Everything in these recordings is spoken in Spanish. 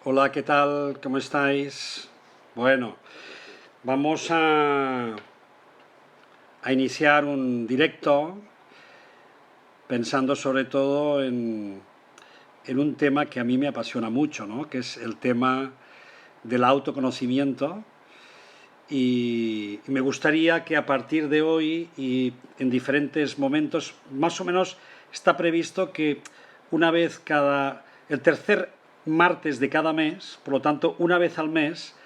Hola, ¿qué tal? ¿Cómo estáis? Bueno, vamos a iniciar un directo pensando sobre todo en un tema que a mí me apasiona mucho, ¿no? Que es el tema del autoconocimiento y me gustaría que a partir de hoy y en diferentes momentos, más o menos está previsto que una vez el tercer martes de cada mes, por lo tanto una vez al mes,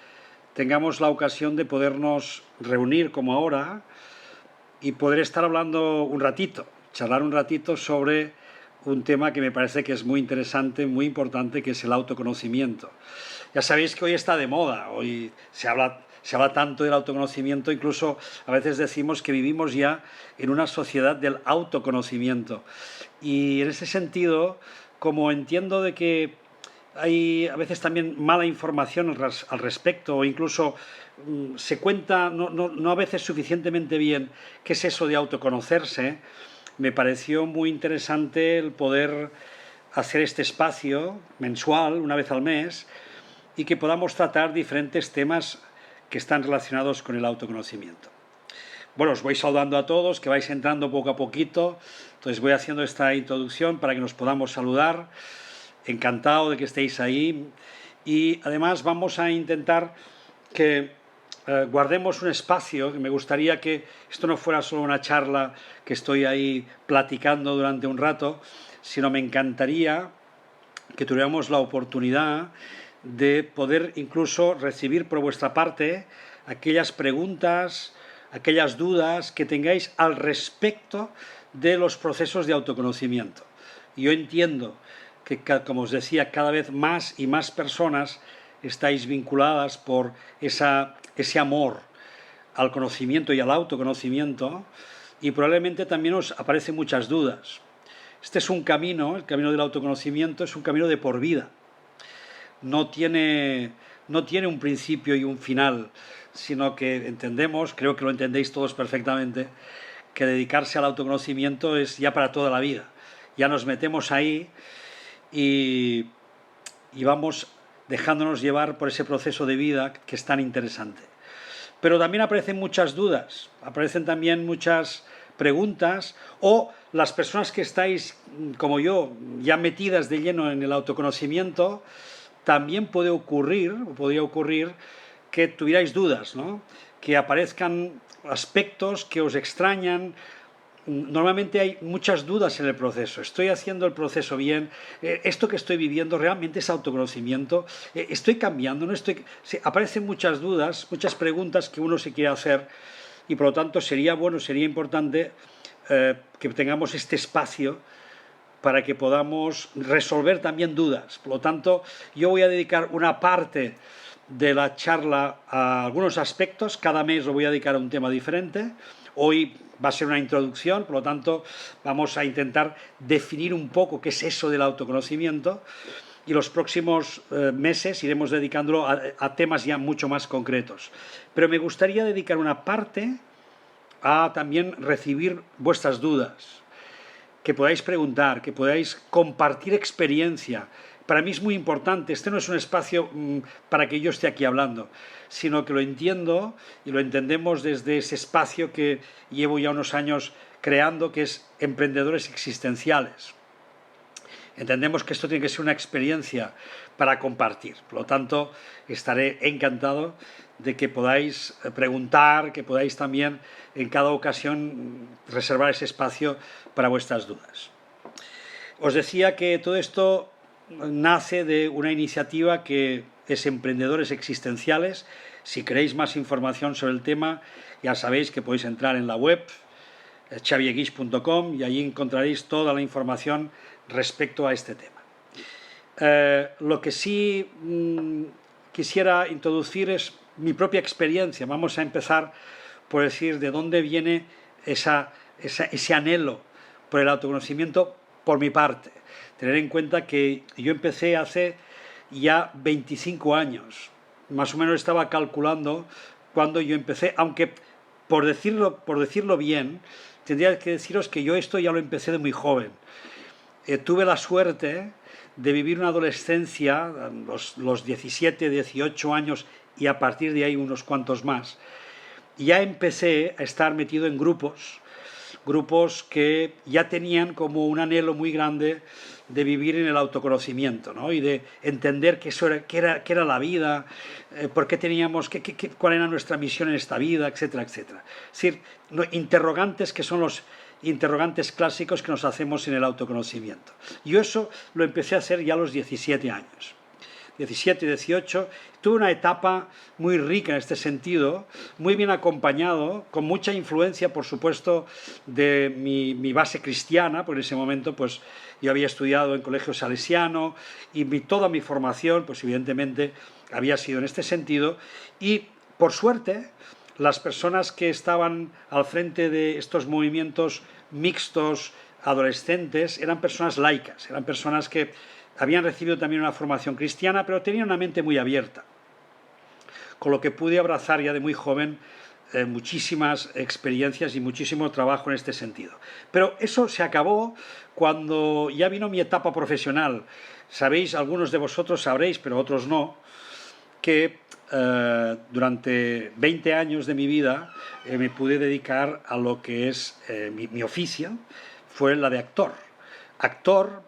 tengamos la ocasión de podernos reunir como ahora y poder estar hablando un ratito, charlar un ratito sobre un tema que me parece que es muy interesante, muy importante, que es el autoconocimiento. Ya sabéis que hoy está de moda, hoy se habla tanto del autoconocimiento, incluso a veces decimos que vivimos ya en una sociedad del autoconocimiento. Y en ese sentido, como entiendo de que hay a veces también mala información al respecto, o incluso se cuenta no a veces suficientemente bien qué es eso de autoconocerse. Me pareció muy interesante el poder hacer este espacio mensual, una vez al mes, y que podamos tratar diferentes temas que están relacionados con el autoconocimiento. Bueno, os voy saludando a todos, que vais entrando poco a poquito, entonces voy haciendo esta introducción para que nos podamos saludar. Encantado de que estéis ahí y además vamos a intentar que guardemos un espacio, que me gustaría que esto no fuera solo una charla que estoy ahí platicando durante un rato, sino me encantaría que tuviéramos la oportunidad de poder incluso recibir por vuestra parte aquellas preguntas, aquellas dudas que tengáis al respecto de los procesos de autoconocimiento. Yo entiendo que, como os decía, cada vez más y más personas estáis vinculadas por ese amor al conocimiento y al autoconocimiento, y probablemente también os aparecen muchas dudas. Este es un camino, el camino del autoconocimiento es un camino de por vida. No tiene un principio y un final, sino que entendemos, creo que lo entendéis todos perfectamente, que dedicarse al autoconocimiento es ya para toda la vida. Ya nos metemos ahí y, y vamos dejándonos llevar por ese proceso de vida que es tan interesante. Pero también aparecen muchas dudas, aparecen también muchas preguntas, o las personas que estáis, como yo, ya metidas de lleno en el autoconocimiento, también podría ocurrir que tuvierais dudas, ¿no? Que aparezcan aspectos que os extrañan. Normalmente hay muchas dudas en el proceso. ¿Estoy haciendo el proceso bien? ¿Esto que estoy viviendo realmente es autoconocimiento? ¿Estoy cambiando? ¿No estoy? Sí, aparecen muchas dudas, muchas preguntas que uno se quiere hacer y por lo tanto sería bueno, sería importante que tengamos este espacio para que podamos resolver también dudas. Por lo tanto, yo voy a dedicar una parte de la charla a algunos aspectos, cada mes lo voy a dedicar a un tema diferente. Hoy va a ser una introducción, por lo tanto vamos a intentar definir un poco qué es eso del autoconocimiento y los próximos meses iremos dedicándolo a temas ya mucho más concretos. Pero me gustaría dedicar una parte a también recibir vuestras dudas, que podáis preguntar, que podáis compartir experiencia. Para mí es muy importante, este no es un espacio para que yo esté aquí hablando, sino que lo entiendo y lo entendemos desde ese espacio que llevo ya unos años creando, que es emprendedores existenciales. Entendemos que esto tiene que ser una experiencia para compartir. Por lo tanto, estaré encantado de que podáis preguntar, que podáis también en cada ocasión reservar ese espacio para vuestras dudas. Os decía que todo esto nace de una iniciativa que es Emprendedores Existenciales. Si queréis más información sobre el tema, ya sabéis que podéis entrar en la web xavierguix.com y allí encontraréis toda la información respecto a este tema. Lo que sí quisiera introducir es mi propia experiencia. Vamos a empezar por decir de dónde viene ese anhelo por el autoconocimiento por mi parte. Tener en cuenta que yo empecé hace ya 25 años. Más o menos estaba calculando cuando yo empecé, aunque por decirlo bien, tendría que deciros que yo esto ya lo empecé de muy joven. Tuve la suerte de vivir una adolescencia, los 17, 18 años y a partir de ahí unos cuantos más, ya empecé a estar metido en grupos que ya tenían como un anhelo muy grande de vivir en el autoconocimiento, ¿no? Y de entender qué era la vida, por qué teníamos, cuál era nuestra misión en esta vida, etcétera, etcétera. Es decir, interrogantes que son los interrogantes clásicos que nos hacemos en el autoconocimiento. Yo eso lo empecé a hacer ya a los 17 años. 17, 18, tuve una etapa muy rica en este sentido, muy bien acompañado, con mucha influencia, por supuesto, de mi base cristiana, porque en ese momento pues, yo había estudiado en colegio salesiano y toda mi formación, pues evidentemente, había sido en este sentido. Y, por suerte, las personas que estaban al frente de estos movimientos mixtos, adolescentes, eran personas laicas, eran personas que habían recibido también una formación cristiana, pero tenían una mente muy abierta, con lo que pude abrazar ya de muy joven muchísimas experiencias y muchísimo trabajo en este sentido. Pero eso se acabó cuando ya vino mi etapa profesional. Sabéis, algunos de vosotros sabréis, pero otros no, que durante 20 años de mi vida me pude dedicar a lo que es mi oficio, fue la de actor,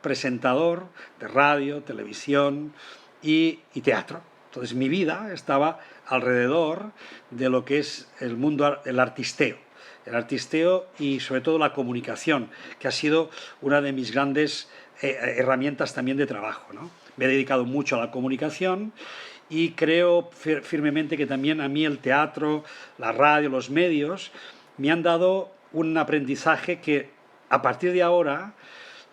presentador de radio, televisión y teatro. Entonces mi vida estaba alrededor de lo que es el mundo, el artisteo y sobre todo la comunicación, que ha sido una de mis grandes herramientas también de trabajo, ¿no? Me he dedicado mucho a la comunicación y creo firmemente que también a mí el teatro, la radio, los medios me han dado un aprendizaje que a partir de ahora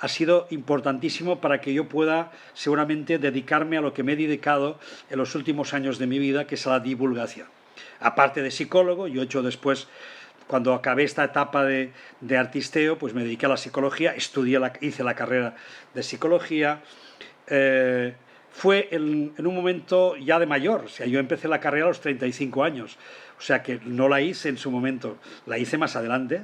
ha sido importantísimo para que yo pueda seguramente dedicarme a lo que me he dedicado en los últimos años de mi vida, que es a la divulgación. Aparte de psicólogo, yo he hecho después, cuando acabé esta etapa de artisteo, pues me dediqué a la psicología, hice la carrera de psicología. Fue en un momento ya de mayor, o sea, yo empecé la carrera a los 35 años, o sea que no la hice en su momento, la hice más adelante.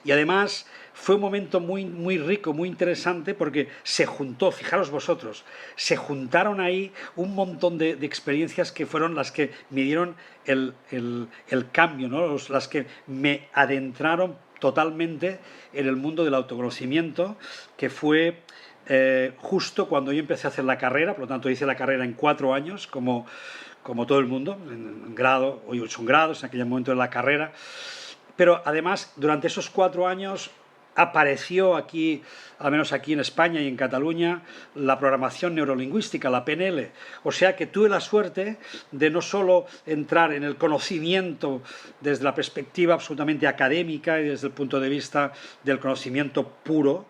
Y además fue un momento muy, muy rico, muy interesante, porque se juntó, fijaros vosotros, se juntaron ahí un montón de experiencias que fueron las que me dieron el cambio, ¿no? Las que me adentraron totalmente en el mundo del autoconocimiento, que fue justo cuando yo empecé a hacer la carrera. Por lo tanto hice la carrera en 4 años, como todo el mundo, en grado, hoy son grados, en aquel momento de la carrera. Pero además, durante esos 4 años apareció aquí, al menos aquí en España y en Cataluña, la programación neurolingüística, la PNL. O sea que tuve la suerte de no solo entrar en el conocimiento desde la perspectiva absolutamente académica y desde el punto de vista del conocimiento puro,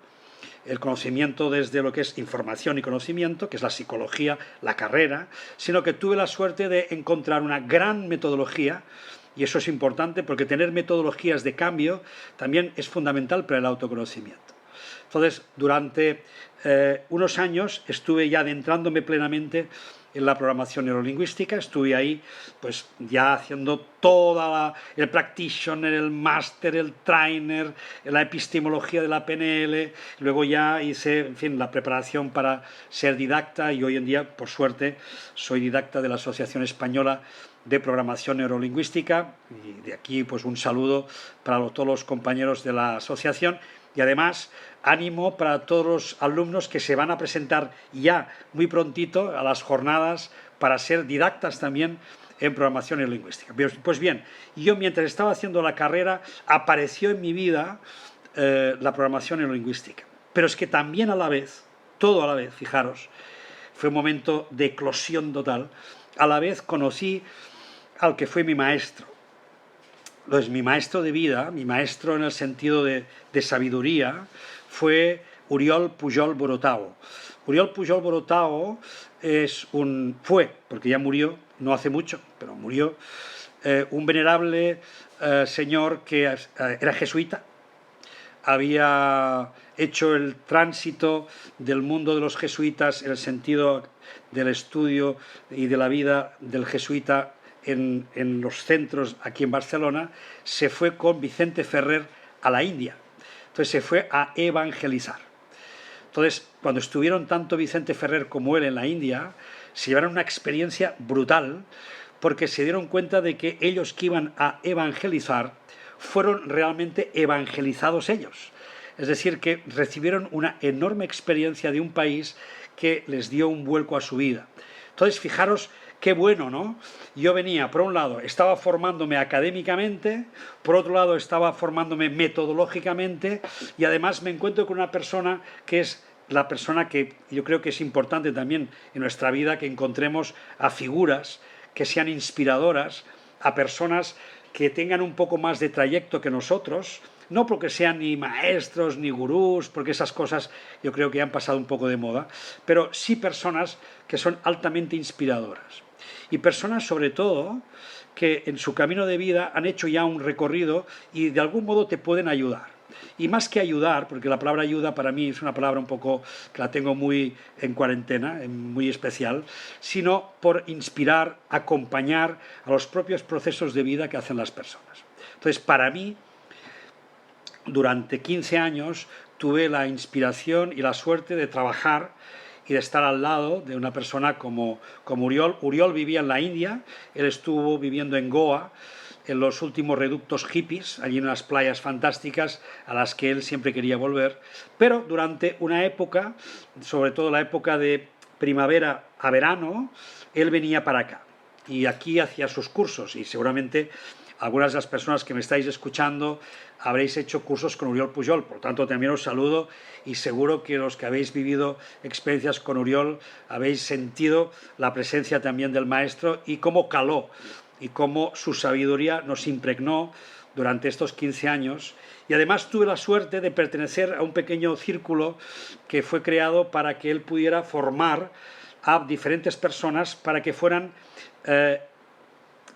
el conocimiento desde lo que es información y conocimiento, que es la psicología, la carrera, sino que tuve la suerte de encontrar una gran metodología. Y eso es importante porque tener metodologías de cambio también es fundamental para el autoconocimiento. Entonces, durante unos años estuve ya adentrándome plenamente en la programación neurolingüística, estuve ahí pues ya haciendo toda el practitioner, el máster, el trainer, la epistemología de la PNL, luego ya hice, en fin, la preparación para ser didacta y hoy en día, por suerte, soy didacta de la Asociación Española de Programación Neurolingüística y de aquí pues un saludo para todos los compañeros de la asociación y además ánimo para todos los alumnos que se van a presentar ya muy prontito a las jornadas para ser didactas también en programación neurolingüística. Pues bien, yo mientras estaba haciendo la carrera apareció en mi vida la programación neurolingüística, pero es que también a la vez, todo a la vez, fijaros, fue un momento de eclosión total. A la vez conocí al que fue mi maestro. Entonces, mi maestro de vida, mi maestro en el sentido de sabiduría, fue Oriol Pujol Borotao. Oriol Pujol Borotao fue, porque ya murió, no hace mucho, pero murió, un venerable señor que era jesuita, había hecho el tránsito del mundo de los jesuitas en el sentido del estudio y de la vida del jesuita en los centros aquí en Barcelona, se fue con Vicente Ferrer a la India. Entonces se fue a evangelizar. Entonces, cuando estuvieron tanto Vicente Ferrer como él en la India, se llevaron una experiencia brutal porque se dieron cuenta de que ellos que iban a evangelizar fueron realmente evangelizados ellos. Es decir, que recibieron una enorme experiencia de un país que les dio un vuelco a su vida. Entonces, fijaros qué bueno, ¿no? Yo venía, por un lado, estaba formándome académicamente, por otro lado, estaba formándome metodológicamente y además me encuentro con una persona que es la persona que yo creo que es importante también en nuestra vida, que encontremos a figuras que sean inspiradoras, a personas que tengan un poco más de trayecto que nosotros, no porque sean ni maestros ni gurús, porque esas cosas yo creo que han pasado un poco de moda, pero sí personas que son altamente inspiradoras. Y personas sobre todo que en su camino de vida han hecho ya un recorrido y de algún modo te pueden ayudar. Y más que ayudar, porque la palabra ayuda para mí es una palabra un poco que la tengo muy en cuarentena, muy especial, sino por inspirar, acompañar a los propios procesos de vida que hacen las personas. Entonces, para mí, durante 15 años tuve la inspiración y la suerte de trabajar y de estar al lado de una persona como Uriol. Uriol vivía en la India, él estuvo viviendo en Goa, en los últimos reductos hippies, allí en unas playas fantásticas a las que él siempre quería volver, pero durante una época, sobre todo la época de primavera a verano, él venía para acá y aquí hacía sus cursos y seguramente algunas de las personas que me estáis escuchando habréis hecho cursos con Uriol Pujol, por lo tanto también os saludo y seguro que los que habéis vivido experiencias con Uriol habéis sentido la presencia también del maestro y cómo caló y cómo su sabiduría nos impregnó durante estos 15 años. Y además tuve la suerte de pertenecer a un pequeño círculo que fue creado para que él pudiera formar a diferentes personas para que fueran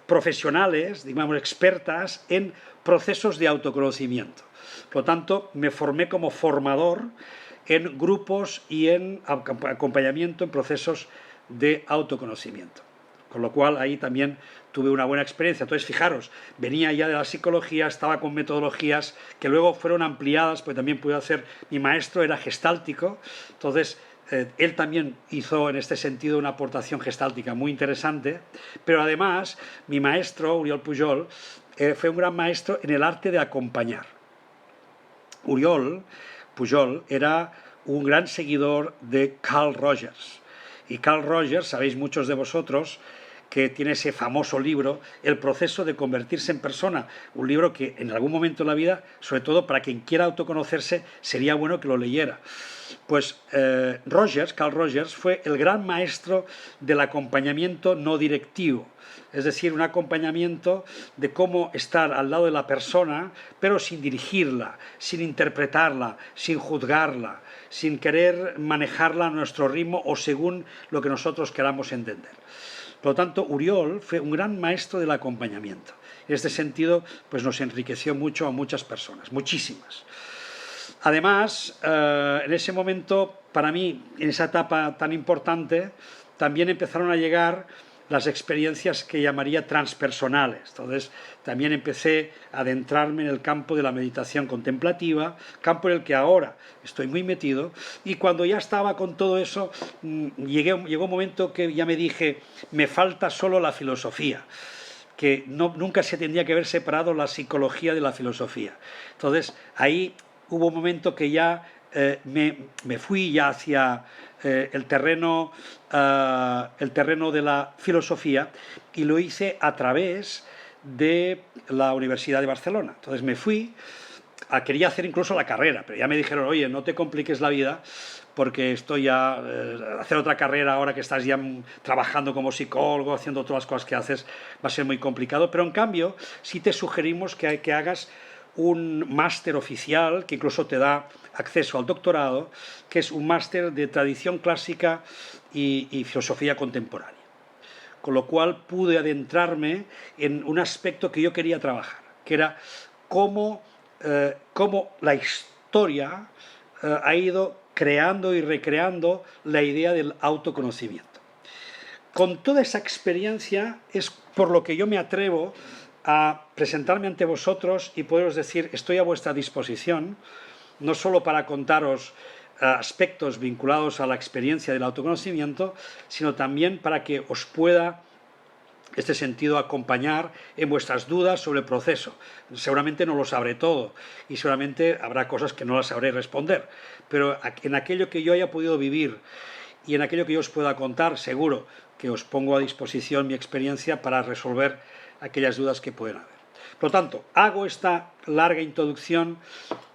profesionales, digamos, expertas en procesos de autoconocimiento. Por lo tanto, me formé como formador en grupos y en acompañamiento en procesos de autoconocimiento. Con lo cual ahí también tuve una buena experiencia. Entonces, fijaros, venía ya de la psicología, estaba con metodologías que luego fueron ampliadas, pues también pude hacer, mi maestro era gestáltico, entonces él también hizo en este sentido una aportación gestáltica muy interesante, pero además mi maestro, Uriol Pujol, fue un gran maestro en el arte de acompañar. Uriol Pujol era un gran seguidor de Carl Rogers. Y Carl Rogers, sabéis muchos de vosotros, que tiene ese famoso libro, El proceso de convertirse en persona, un libro que en algún momento de la vida, sobre todo para quien quiera autoconocerse, sería bueno que lo leyera. Pues Carl Rogers, fue el gran maestro del acompañamiento no directivo, es decir, un acompañamiento de cómo estar al lado de la persona, pero sin dirigirla, sin interpretarla, sin juzgarla, sin querer manejarla a nuestro ritmo o según lo que nosotros queramos entender. Por lo tanto, Uriol fue un gran maestro del acompañamiento. En este sentido, pues nos enriqueció mucho a muchas personas, muchísimas. Además, en ese momento, para mí, en esa etapa tan importante, también empezaron a llegar las experiencias que llamaría transpersonales. Entonces, también empecé a adentrarme en el campo de la meditación contemplativa, campo en el que ahora estoy muy metido, y cuando ya estaba con todo eso, llegó un momento que ya me dije, me falta solo la filosofía, que nunca se tendría que haber separado la psicología de la filosofía. Entonces, ahí hubo un momento que ya me fui ya hacia el terreno de la filosofía y lo hice a través de la Universidad de Barcelona. Entonces me fui, quería hacer incluso la carrera, pero ya me dijeron, oye, no te compliques la vida porque estoy ya, hacer otra carrera ahora que estás ya trabajando como psicólogo, haciendo todas las cosas que haces, va a ser muy complicado, pero en cambio sí te sugerimos que hagas un máster oficial que incluso te da acceso al doctorado, que es un máster de tradición clásica y filosofía contemporánea. Con lo cual pude adentrarme en un aspecto que yo quería trabajar, que era cómo la historia ha ido creando y recreando la idea del autoconocimiento. Con toda esa experiencia es por lo que yo me atrevo a presentarme ante vosotros y poderos decir, estoy a vuestra disposición, no solo para contaros aspectos vinculados a la experiencia del autoconocimiento, sino también para que os pueda este sentido acompañar en vuestras dudas sobre el proceso. Seguramente no lo sabré todo y seguramente habrá cosas que no las sabré responder, pero en aquello que yo haya podido vivir y en aquello que yo os pueda contar, seguro que os pongo a disposición mi experiencia para resolver aquellas dudas que pueden haber. Por lo tanto, hago esta larga introducción,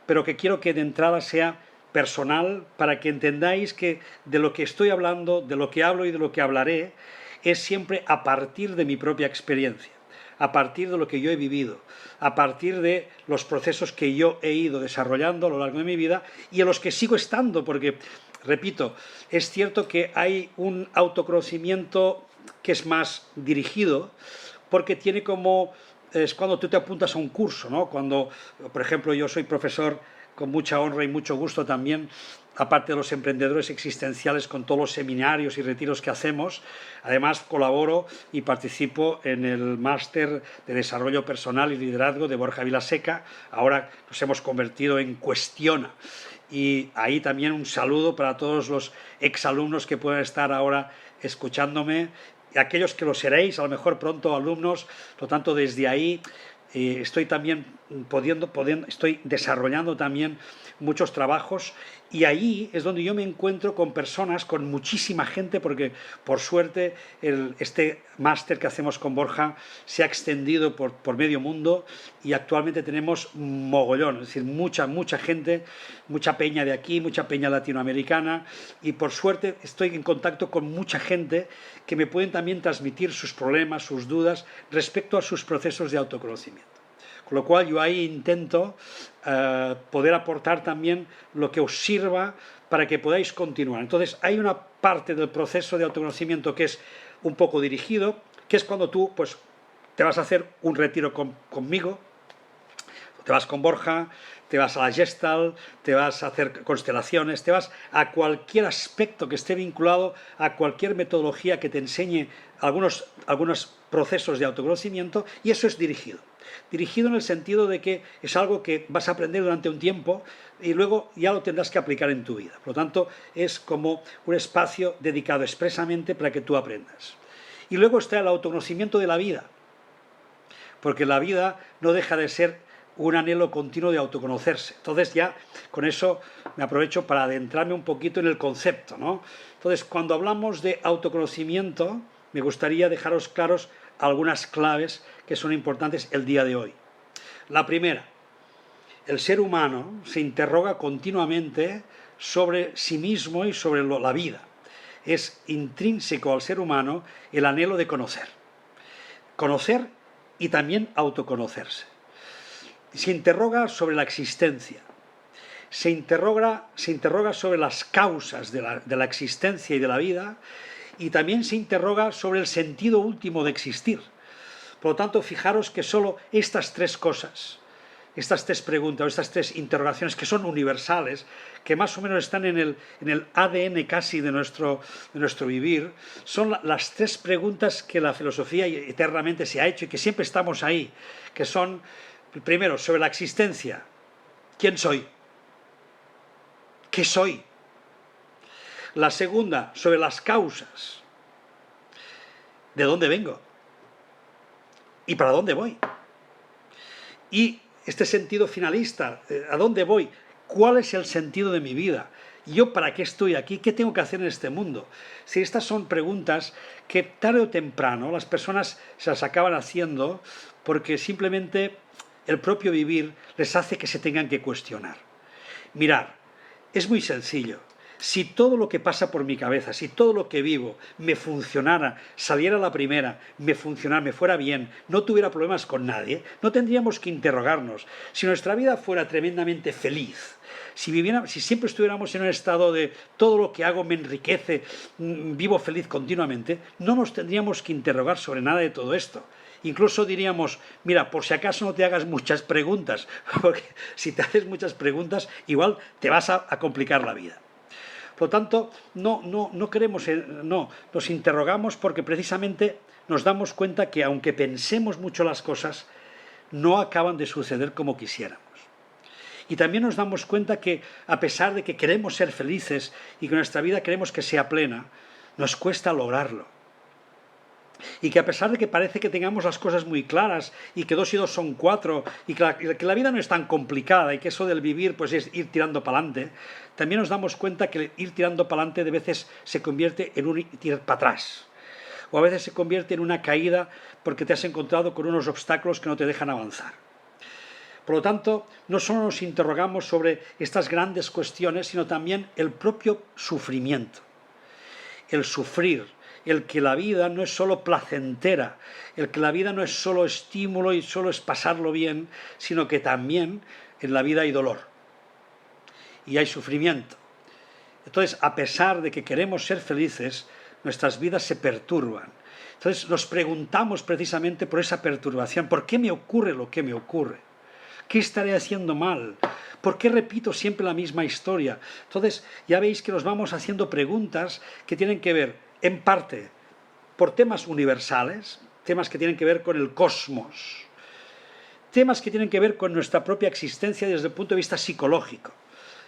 pero que quiero que de entrada sea personal para que entendáis que de lo que estoy hablando, de lo que hablo y de lo que hablaré, es siempre a partir de mi propia experiencia, a partir de lo que yo he vivido, a partir de los procesos que yo he ido desarrollando a lo largo de mi vida y en los que sigo estando, porque, repito, es cierto que hay un autoconocimiento que es más dirigido, porque tiene como... es cuando tú te apuntas a un curso, ¿no? Cuando, por ejemplo, yo soy profesor con mucha honra y mucho gusto también, aparte de los emprendedores existenciales, con todos los seminarios y retiros que hacemos. Además, colaboro y participo en el máster de desarrollo personal y liderazgo de Borja Vilaseca. Ahora nos hemos convertido en Cuestiona. Y ahí también un saludo para todos los exalumnos que puedan estar ahora escuchándome, y aquellos que lo seréis, a lo mejor pronto alumnos. Por lo tanto, desde ahí estoy también estoy desarrollando también muchos trabajos, y ahí es donde yo me encuentro con personas, con muchísima gente, porque por suerte este máster que hacemos con Borja se ha extendido por medio mundo y actualmente tenemos mogollón, es decir, mucha gente, mucha peña de aquí, mucha peña latinoamericana, y por suerte estoy en contacto con mucha gente que me pueden también transmitir sus problemas, sus dudas respecto a sus procesos de autoconocimiento. Con lo cual yo ahí intento poder aportar también lo que os sirva para que podáis continuar. Entonces hay una parte del proceso de autoconocimiento que es un poco dirigido, que es cuando tú pues, te vas a hacer un retiro conmigo, te vas con Borja, te vas a la Gestalt, te vas a hacer constelaciones, te vas a cualquier aspecto que esté vinculado a cualquier metodología que te enseñe algunos procesos de autoconocimiento, y eso es dirigido. Dirigido en el sentido de que es algo que vas a aprender durante un tiempo y luego ya lo tendrás que aplicar en tu vida. Por lo tanto, es como un espacio dedicado expresamente para que tú aprendas. Y luego está el autoconocimiento de la vida, porque la vida no deja de ser un anhelo continuo de autoconocerse. Entonces ya con eso me aprovecho para adentrarme un poquito en el concepto, ¿no? Entonces, cuando hablamos de autoconocimiento, me gustaría dejaros claros algunas claves que son importantes el día de hoy. La primera, el ser humano se interroga continuamente sobre sí mismo y sobre la vida. Es intrínseco al ser humano el anhelo de conocer. Conocer y también autoconocerse. Se interroga sobre la existencia. Se interroga sobre las causas de la existencia y de la vida, y también se interroga sobre el sentido último de existir. Por lo tanto, fijaros que solo estas tres cosas, estas tres preguntas, estas tres interrogaciones que son universales, que más o menos están en el ADN casi de nuestro vivir, son las tres preguntas que la filosofía eternamente se ha hecho y que siempre estamos ahí, que son, primero, sobre la existencia. ¿Quién soy? ¿Qué soy? La segunda, sobre las causas. ¿De dónde vengo? ¿Y para dónde voy? Y este sentido finalista, ¿a dónde voy? ¿Cuál es el sentido de mi vida? ¿Yo para qué estoy aquí? ¿Qué tengo que hacer en este mundo? Si estas son preguntas que tarde o temprano las personas se las acaban haciendo porque simplemente el propio vivir les hace que se tengan que cuestionar. Mirad, es muy sencillo. Si todo lo que pasa por mi cabeza, si todo lo que vivo me funcionara, saliera a la primera, me funcionara, me fuera bien, no tuviera problemas con nadie, no tendríamos que interrogarnos. Si nuestra vida fuera tremendamente feliz, si siempre estuviéramos en un estado de todo lo que hago me enriquece, vivo feliz continuamente, no nos tendríamos que interrogar sobre nada de todo esto. Incluso diríamos, mira, por si acaso no te hagas muchas preguntas, porque si te haces muchas preguntas, igual te vas a complicar la vida. Por lo tanto, nos interrogamos porque precisamente nos damos cuenta que aunque pensemos mucho las cosas, no acaban de suceder como quisiéramos. Y también nos damos cuenta que a pesar de que queremos ser felices y que nuestra vida queremos que sea plena, nos cuesta lograrlo. Y que a pesar de que parece que tengamos las cosas muy claras y que 2 y 2 son 4 y que la vida no es tan complicada y que eso del vivir pues es ir tirando para adelante, también nos damos cuenta que ir tirando para adelante de veces se convierte en un ir para atrás. O a veces se convierte en una caída porque te has encontrado con unos obstáculos que no te dejan avanzar. Por lo tanto, no solo nos interrogamos sobre estas grandes cuestiones, sino también el propio sufrimiento. El sufrir, el que la vida no es solo placentera, el que la vida no es solo estímulo y solo es pasarlo bien, sino que también en la vida hay dolor y hay sufrimiento. Entonces, a pesar de que queremos ser felices, nuestras vidas se perturban. Entonces nos preguntamos precisamente por esa perturbación. ¿Por qué me ocurre lo que me ocurre? ¿Qué estaré haciendo mal? ¿Por qué repito siempre la misma historia? Entonces ya veis que nos vamos haciendo preguntas que tienen que ver, en parte, por temas universales, temas que tienen que ver con el cosmos, temas que tienen que ver con nuestra propia existencia desde el punto de vista psicológico.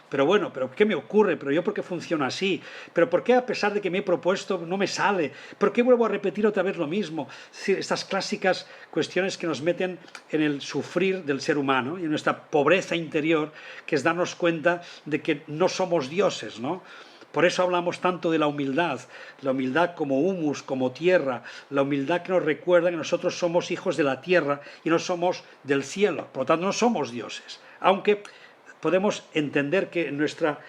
Pero bueno, ¿pero qué me ocurre? ¿Pero yo por qué funciono así? ¿Pero por qué a pesar de que me he propuesto no me sale? ¿Por qué vuelvo a repetir otra vez lo mismo? Es decir, estas clásicas cuestiones que nos meten en el sufrir del ser humano y en nuestra pobreza interior, que es darnos cuenta de que no somos dioses, ¿no? Por eso hablamos tanto de la humildad como humus, como tierra, la humildad que nos recuerda que nosotros somos hijos de la tierra y no somos del cielo, por lo tanto no somos dioses, aunque podemos entender que en nuestra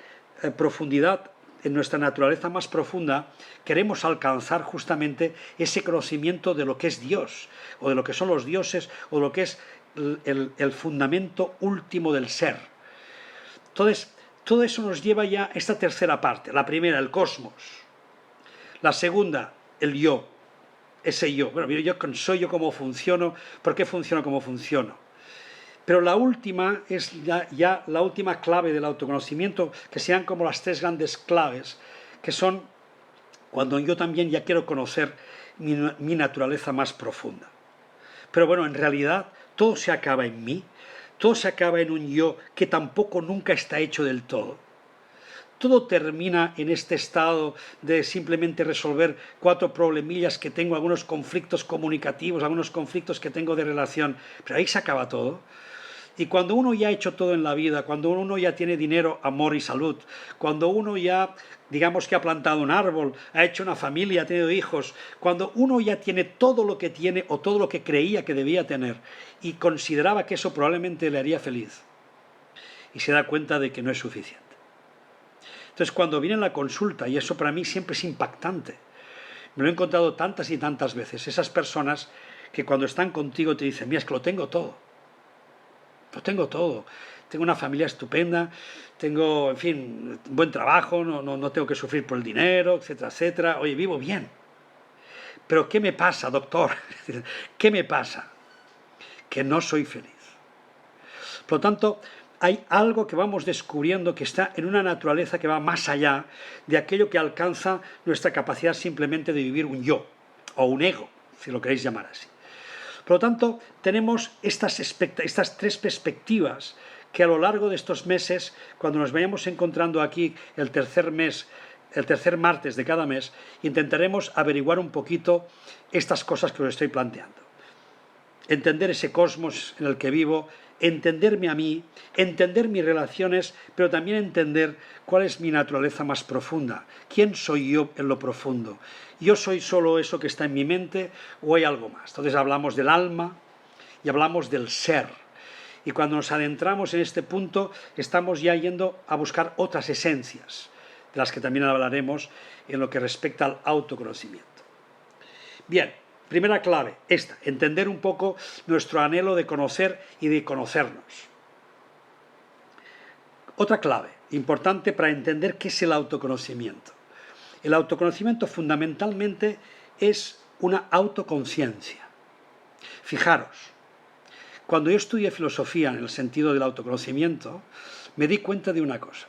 profundidad, en nuestra naturaleza más profunda, queremos alcanzar justamente ese conocimiento de lo que es Dios, o de lo que son los dioses, o de lo que es el fundamento último del ser. Entonces, todo eso nos lleva ya a esta tercera parte. La primera, el cosmos. La segunda, el yo. Ese yo. Bueno, soy yo cómo funciono, ¿por qué funciono como funciono? Pero la última es ya la última clave del autoconocimiento, que sean como las 3 grandes claves, que son cuando yo también ya quiero conocer mi naturaleza más profunda. Pero bueno, en realidad todo se acaba en mí, todo se acaba en un yo que tampoco nunca está hecho del todo. Todo termina en este estado de simplemente resolver 4 problemillas que tengo, algunos conflictos comunicativos, algunos conflictos que tengo de relación, pero ahí se acaba todo. Y cuando uno ya ha hecho todo en la vida, cuando uno ya tiene dinero, amor y salud, cuando uno ya, digamos que ha plantado un árbol, ha hecho una familia, ha tenido hijos, cuando uno ya tiene todo lo que tiene o todo lo que creía que debía tener y consideraba que eso probablemente le haría feliz, y se da cuenta de que no es suficiente. Entonces cuando viene la consulta, y eso para mí siempre es impactante, me lo he encontrado tantas y tantas veces, esas personas que cuando están contigo te dicen, mira, es que lo tengo todo. Lo tengo todo. Tengo una familia estupenda, tengo, en fin, buen trabajo, no tengo que sufrir por el dinero, etcétera, etcétera. Oye, vivo bien. Pero ¿qué me pasa, doctor? ¿Qué me pasa? Que no soy feliz. Por lo tanto, hay algo que vamos descubriendo que está en una naturaleza que va más allá de aquello que alcanza nuestra capacidad simplemente de vivir un yo, o un ego, si lo queréis llamar así. Por lo tanto, tenemos estas 3 perspectivas que a lo largo de estos meses, cuando nos vayamos encontrando aquí el tercer martes de cada mes, intentaremos averiguar un poquito estas cosas que os estoy planteando. Entender ese cosmos en el que vivo, entenderme a mí, entender mis relaciones, pero también entender cuál es mi naturaleza más profunda. ¿Quién soy yo en lo profundo? ¿Yo soy solo eso que está en mi mente o hay algo más? Entonces hablamos del alma y hablamos del ser. Y cuando nos adentramos en este punto, estamos ya yendo a buscar otras esencias, de las que también hablaremos en lo que respecta al autoconocimiento. Bien. Primera clave, entender un poco nuestro anhelo de conocer y de conocernos. Otra clave, importante para entender qué es el autoconocimiento. El autoconocimiento fundamentalmente es una autoconciencia. Fijaros, cuando yo estudié filosofía en el sentido del autoconocimiento, me di cuenta de una cosa.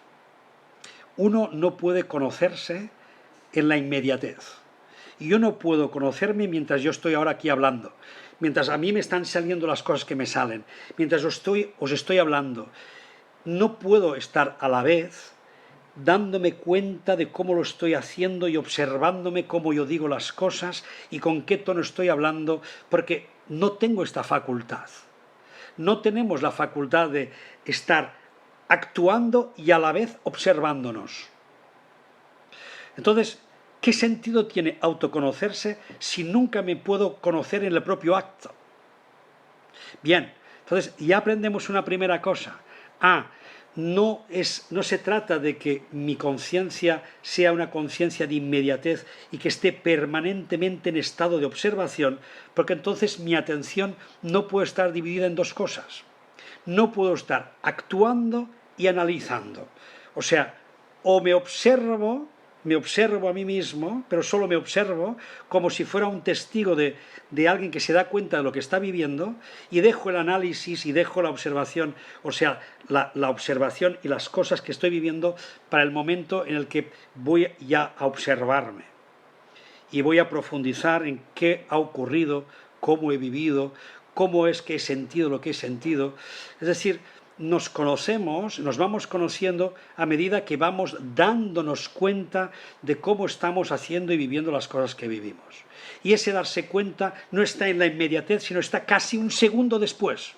Uno no puede conocerse en la inmediatez. Y yo no puedo conocerme mientras yo estoy ahora aquí hablando, mientras a mí me están saliendo las cosas que me salen, mientras os estoy hablando. no puedo estar a la vez dándome cuenta de cómo lo estoy haciendo y observándome cómo yo digo las cosas y con qué tono estoy hablando, porque no tengo esta facultad. No tenemos la facultad de estar actuando y a la vez observándonos. Entonces, ¿qué sentido tiene autoconocerse si nunca me puedo conocer en el propio acto? Bien, entonces ya aprendemos una primera cosa. No se trata de que mi conciencia sea una conciencia de inmediatez y que esté permanentemente en estado de observación, porque entonces mi atención no puede estar dividida en dos cosas. No puedo estar actuando y analizando. O sea, o me observo a mí mismo, pero solo me observo como si fuera un testigo de alguien que se da cuenta de lo que está viviendo, y dejo el análisis y dejo la observación, o sea, la observación y las cosas que estoy viviendo para el momento en el que voy ya a observarme y voy a profundizar en qué ha ocurrido, cómo he vivido, cómo es que he sentido lo que he sentido. Es decir, nos conocemos, nos vamos conociendo a medida que vamos dándonos cuenta de cómo estamos haciendo y viviendo las cosas que vivimos. Y ese darse cuenta no está en la inmediatez, sino está casi un segundo después,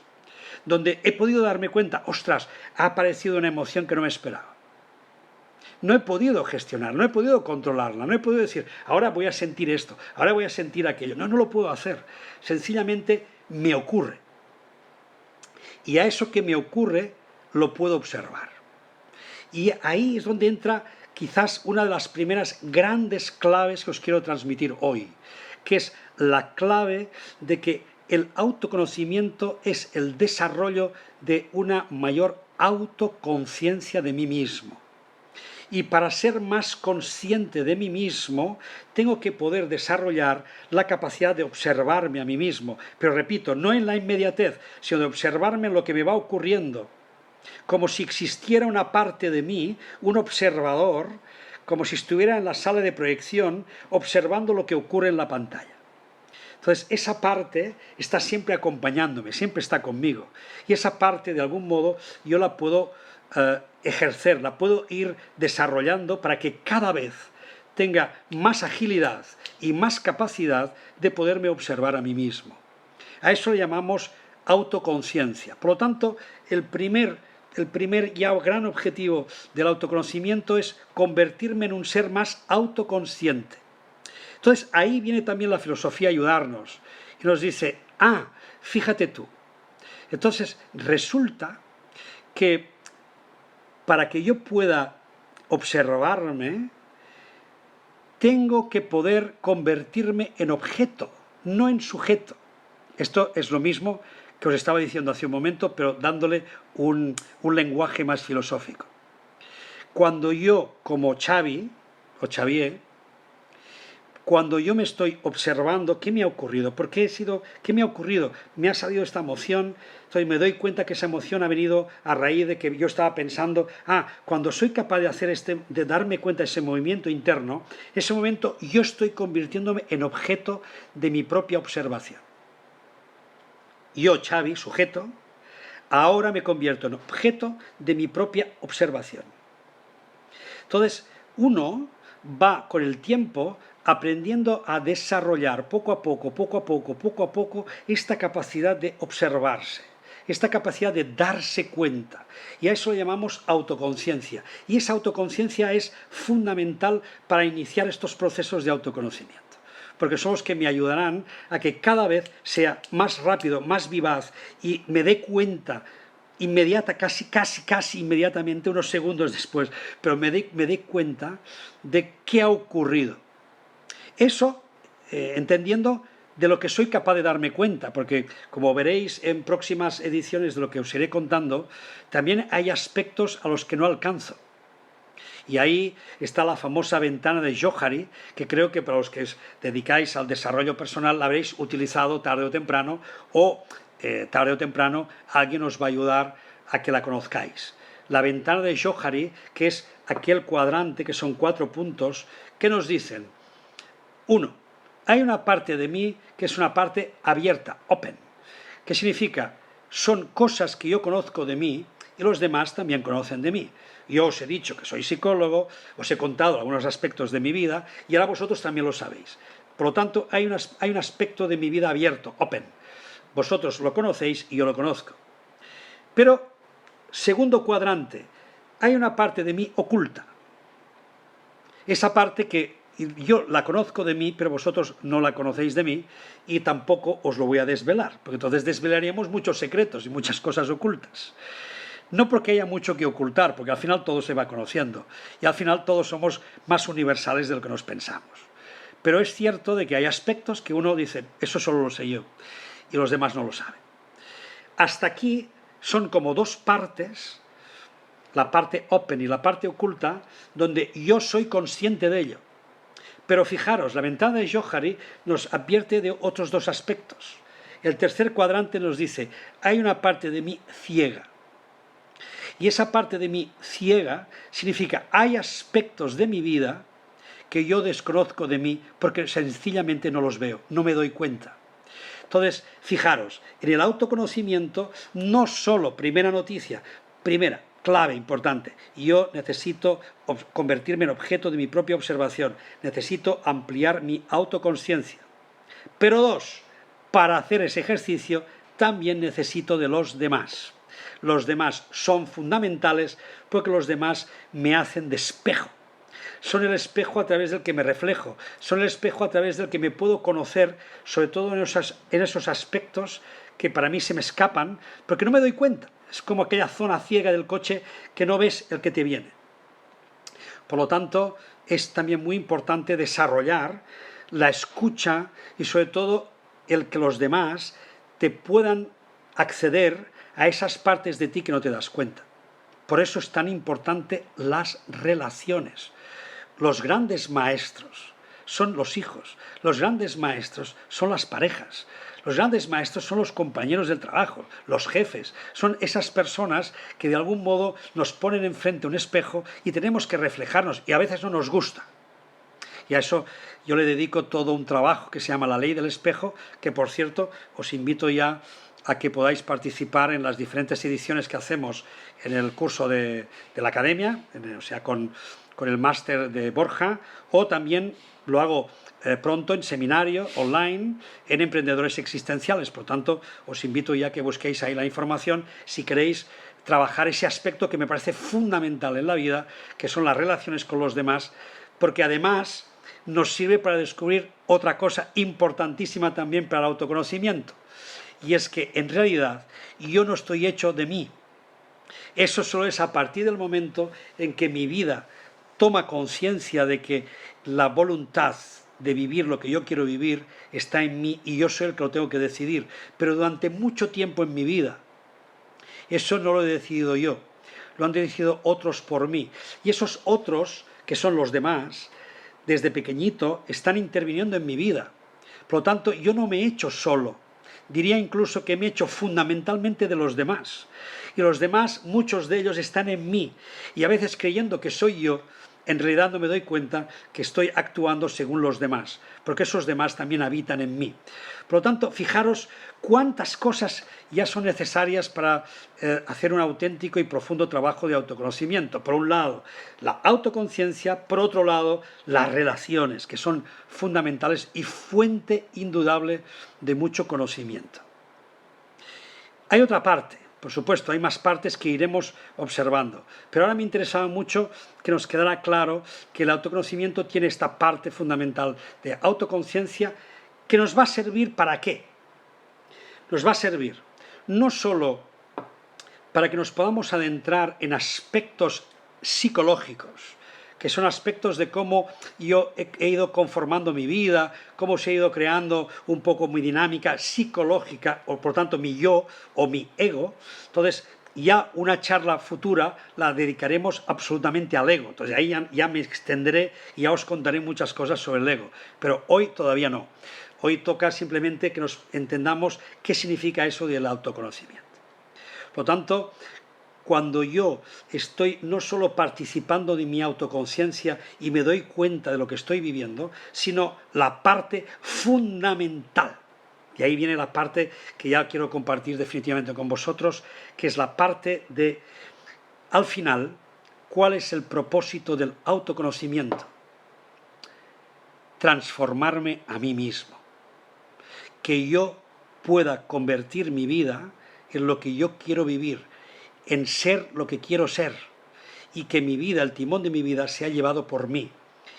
donde he podido darme cuenta, ostras, ha aparecido una emoción que no me esperaba. No he podido gestionar, no he podido controlarla, no he podido decir, ahora voy a sentir esto, ahora voy a sentir aquello. No lo puedo hacer. Sencillamente me ocurre. Y a eso que me ocurre lo puedo observar. Y ahí es donde entra quizás una de las primeras grandes claves que os quiero transmitir hoy, que es la clave de que el autoconocimiento es el desarrollo de una mayor autoconciencia de mí mismo. Y para ser más consciente de mí mismo, tengo que poder desarrollar la capacidad de observarme a mí mismo. Pero repito, no en la inmediatez, sino de observarme en lo que me va ocurriendo. Como si existiera una parte de mí, un observador, como si estuviera en la sala de proyección observando lo que ocurre en la pantalla. Entonces, esa parte está siempre acompañándome, siempre está conmigo. Y esa parte, de algún modo, yo la puedo ejercer, la puedo ir desarrollando para que cada vez tenga más agilidad y más capacidad de poderme observar a mí mismo. A eso le llamamos autoconciencia. Por lo tanto, el primer ya gran objetivo del autoconocimiento es convertirme en un ser más autoconsciente. Entonces, ahí viene también la filosofía a ayudarnos y nos dice, fíjate tú. Entonces, resulta que para que yo pueda observarme, tengo que poder convertirme en objeto, no en sujeto. Esto es lo mismo que os estaba diciendo hace un momento, pero dándole un lenguaje más filosófico. Cuando yo, como Xavi, o Xavier, cuando yo me estoy observando, ¿qué me ha ocurrido? ¿Qué me ha ocurrido? Me ha salido esta emoción, entonces me doy cuenta que esa emoción ha venido a raíz de que yo estaba pensando, cuando soy capaz de hacer de darme cuenta de ese movimiento interno, ese momento yo estoy convirtiéndome en objeto de mi propia observación. Yo, Xavi, sujeto, ahora me convierto en objeto de mi propia observación. Entonces, uno va con el tiempo aprendiendo a desarrollar poco a poco, esta capacidad de observarse, esta capacidad de darse cuenta. Y a eso lo llamamos autoconciencia. Y esa autoconciencia es fundamental para iniciar estos procesos de autoconocimiento, porque son los que me ayudarán a que cada vez sea más rápido, más vivaz y me dé cuenta inmediata, casi inmediatamente, unos segundos después, pero me dé cuenta de qué ha ocurrido. Eso entendiendo de lo que soy capaz de darme cuenta, porque como veréis en próximas ediciones de lo que os iré contando, también hay aspectos a los que no alcanzo. Y ahí está la famosa ventana de Johari, que creo que para los que os dedicáis al desarrollo personal la habréis utilizado tarde o temprano, o tarde o temprano alguien os va a ayudar a que la conozcáis. La ventana de Johari, que es aquel cuadrante que son 4 puntos, que nos dicen: 1. Hay una parte de mí que es una parte abierta, open. ¿Qué significa? Son cosas que yo conozco de mí y los demás también conocen de mí. Yo os he dicho que soy psicólogo, os he contado algunos aspectos de mi vida y ahora vosotros también lo sabéis. Por lo tanto, hay un aspecto de mi vida abierto, open. Vosotros lo conocéis y yo lo conozco. Pero, segundo cuadrante, hay una parte de mí oculta. Esa parte que yo la conozco de mí, pero vosotros no la conocéis de mí y tampoco os lo voy a desvelar, porque entonces desvelaríamos muchos secretos y muchas cosas ocultas. No porque haya mucho que ocultar, porque al final todo se va conociendo y al final todos somos más universales de lo que nos pensamos. Pero es cierto de que hay aspectos que uno dice, eso solo lo sé yo, y los demás no lo saben. Hasta aquí son como dos partes, la parte open y la parte oculta, donde yo soy consciente de ello. Pero fijaros, la ventana de Johari nos advierte de otros dos aspectos. El tercer cuadrante nos dice, hay una parte de mí ciega. Y esa parte de mí ciega significa, hay aspectos de mi vida que yo desconozco de mí porque sencillamente no los veo, no me doy cuenta. Entonces, fijaros, en el autoconocimiento no solo, primera noticia, primera, clave, importante, yo necesito convertirme en objeto de mi propia observación, necesito ampliar mi autoconsciencia. Pero dos, para hacer ese ejercicio también necesito de los demás. Los demás son fundamentales porque los demás me hacen de espejo. Son el espejo a través del que me reflejo, son el espejo a través del que me puedo conocer, sobre todo en esos aspectos que para mí se me escapan, porque no me doy cuenta. Es como aquella zona ciega del coche que no ves el que te viene. Por lo tanto, es también muy importante desarrollar la escucha y sobre todo el que los demás te puedan acceder a esas partes de ti que no te das cuenta. Por eso es tan importante las relaciones. Los grandes maestros son los hijos, los grandes maestros son las parejas, los grandes maestros son los compañeros del trabajo, los jefes, son esas personas que de algún modo nos ponen enfrente un espejo y tenemos que reflejarnos y a veces no nos gusta. Y a eso yo le dedico todo un trabajo que se llama La Ley del Espejo, que por cierto os invito ya a que podáis participar en las diferentes ediciones que hacemos en el curso de la academia, o sea, con el máster de Borja, o también lo hago pronto en seminario online en emprendedores existenciales. Por tanto, os invito ya a que busquéis ahí la información si queréis trabajar ese aspecto que me parece fundamental en la vida, que son las relaciones con los demás, porque además nos sirve para descubrir otra cosa importantísima también para el autoconocimiento, y es que en realidad yo no estoy hecho de mí. Eso solo es a partir del momento en que mi vida toma conciencia de que la voluntad de vivir lo que yo quiero vivir está en mí y yo soy el que lo tengo que decidir. Pero durante mucho tiempo en mi vida, eso no lo he decidido yo, lo han decidido otros por mí. Y esos otros, que son los demás, desde pequeñito están interviniendo en mi vida. Por lo tanto, yo no me he hecho solo. Diría incluso que me he hecho fundamentalmente de los demás. Y los demás, muchos de ellos están en mí. Y a veces creyendo que soy yo, en realidad no me doy cuenta que estoy actuando según los demás, porque esos demás también habitan en mí. Por lo tanto, fijaros cuántas cosas ya son necesarias para hacer un auténtico y profundo trabajo de autoconocimiento. Por un lado, la autoconciencia, por otro lado, las relaciones, que son fundamentales y fuente indudable de mucho conocimiento. Hay otra parte. Por supuesto, hay más partes que iremos observando, pero ahora me interesaba mucho que nos quedara claro que el autoconocimiento tiene esta parte fundamental de autoconciencia que nos va a servir ¿para qué? Nos va a servir no solo para que nos podamos adentrar en aspectos psicológicos, que son aspectos de cómo yo he ido conformando mi vida, cómo se ha ido creando un poco mi dinámica psicológica, o por tanto mi yo o mi ego. Entonces, ya una charla futura la dedicaremos absolutamente al ego. Entonces, ahí ya me extenderé y ya os contaré muchas cosas sobre el ego. Pero hoy todavía no. Hoy toca simplemente que nos entendamos qué significa eso del autoconocimiento. Por lo tanto, cuando yo estoy no solo participando de mi autoconciencia y me doy cuenta de lo que estoy viviendo, sino la parte fundamental, Y ahí viene la parte que ya quiero compartir definitivamente con vosotros, que es la parte de, al final, ¿cuál es el propósito del autoconocimiento? Transformarme a mí mismo. Que yo pueda convertir mi vida en lo que yo quiero vivir, en ser lo que quiero ser, y que mi vida, el timón de mi vida, sea llevado por mí,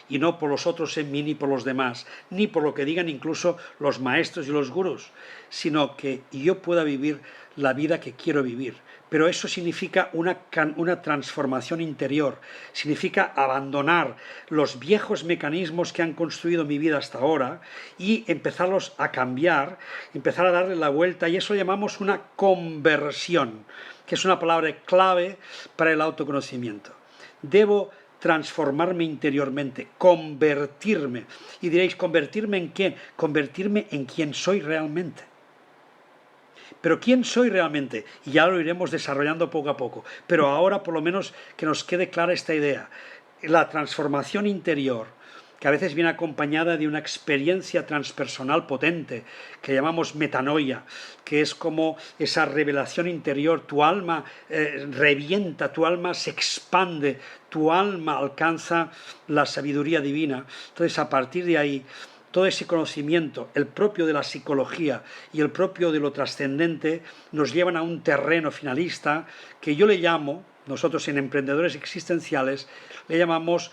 y no por los otros en mí, ni por los demás, ni por lo que digan incluso los maestros y los gurús, sino que yo pueda vivir la vida que quiero vivir. Pero eso significa una transformación interior, significa abandonar los viejos mecanismos que han construido mi vida hasta ahora y empezarlos a cambiar, empezar a darle la vuelta, y eso llamamos una conversión, que es una palabra clave para el autoconocimiento. Debo transformarme interiormente, convertirme. Y diréis, ¿convertirme en quién? Convertirme en quien soy realmente. Pero ¿quién soy realmente? Y ya lo iremos desarrollando poco a poco. Pero ahora por lo menos que nos quede clara esta idea. La transformación interior, que a veces viene acompañada de una experiencia transpersonal potente, que llamamos metanoia, que es como esa revelación interior. Tu alma revienta, tu alma se expande, tu alma alcanza la sabiduría divina. Entonces, a partir de ahí, todo ese conocimiento, el propio de la psicología y el propio de lo trascendente, nos llevan a un terreno finalista que yo le llamo, nosotros en Emprendedores Existenciales, le llamamos